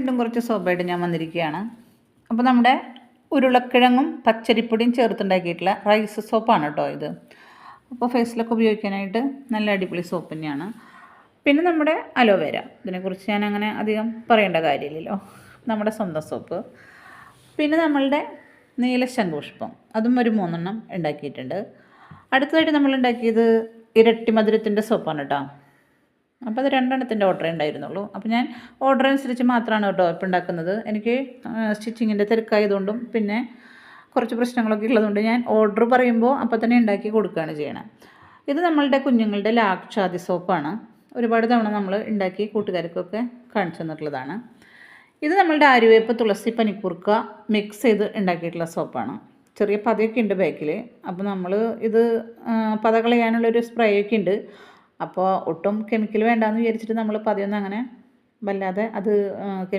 വീണ്ടും കുറച്ച് സോപ്പായിട്ട് ഞാൻ വന്നിരിക്കുകയാണ്. അപ്പോൾ നമ്മുടെ ഉരുളക്കിഴങ്ങും പച്ചരിപ്പൊടിയും ചേർത്തുണ്ടാക്കിയിട്ടുള്ള റൈസ് സോപ്പാണ് കേട്ടോ ഇത്. അപ്പോൾ ഫേസിലൊക്കെ ഉപയോഗിക്കാനായിട്ട് നല്ല അടിപൊളി സോപ്പ് തന്നെയാണ്. പിന്നെ നമ്മുടെ അലോവേര, ഇതിനെക്കുറിച്ച് ഞാൻ അങ്ങനെ അധികം പറയേണ്ട കാര്യമില്ലല്ലോ, നമ്മുടെ സ്വന്തം സോപ്പ്. പിന്നെ നമ്മളുടെ നീലശംഖുപുഷ്പം, അതും ഒരു 3 എണ്ണം ഉണ്ടാക്കിയിട്ടുണ്ട്. അടുത്തതായിട്ട് നമ്മൾ ഉണ്ടാക്കിയത് ഇരട്ടി മധുരത്തിൻ്റെ സോപ്പാണ് കേട്ടോ. അപ്പോൾ അത് 2 എണ്ണത്തിൻ്റെ ഓർഡറേ ഉണ്ടായിരുന്നുള്ളൂ. അപ്പോൾ ഞാൻ ഓർഡർ അനുസരിച്ച് മാത്രമാണ് കേട്ടോ ഇപ്പോൾ ഉണ്ടാക്കുന്നത്. എനിക്ക് സ്റ്റിച്ചിങ്ങിൻ്റെ തിരക്കായതുകൊണ്ടും പിന്നെ കുറച്ച് പ്രശ്നങ്ങളൊക്കെ ഉള്ളതുകൊണ്ട് ഞാൻ ഓർഡർ പറയുമ്പോൾ അപ്പോൾ തന്നെ ഉണ്ടാക്കി കൊടുക്കുകയാണ് ചെയ്യണം. ഇത് നമ്മളുടെ കുഞ്ഞുങ്ങളുടെ ലാക്ഷാതി സോപ്പാണ്. ഒരുപാട് തവണ നമ്മൾ ഉണ്ടാക്കി കൂട്ടുകാർക്കൊക്കെ കാണിച്ചു തന്നിട്ടുള്ളതാണ്. ഇത് നമ്മളുടെ ആര്യവേപ്പ്, തുളസി, പനിക്കൂർക്ക മിക്സ് ചെയ്ത് ഉണ്ടാക്കിയിട്ടുള്ള സോപ്പാണ്. ചെറിയ പതയൊക്കെ ഉണ്ട് ബാക്കിൽ. അപ്പോൾ നമ്മൾ ഇത് പത കളയാനുള്ളൊരു സ്പ്രേ ഒക്കെ ഉണ്ട്. അപ്പോൾ ഒട്ടും കെമിക്കൽ വേണ്ടാന്ന് വിചാരിച്ചിട്ട് നമ്മൾ പതിയൊന്നും അങ്ങനെ വല്ലാതെ അത്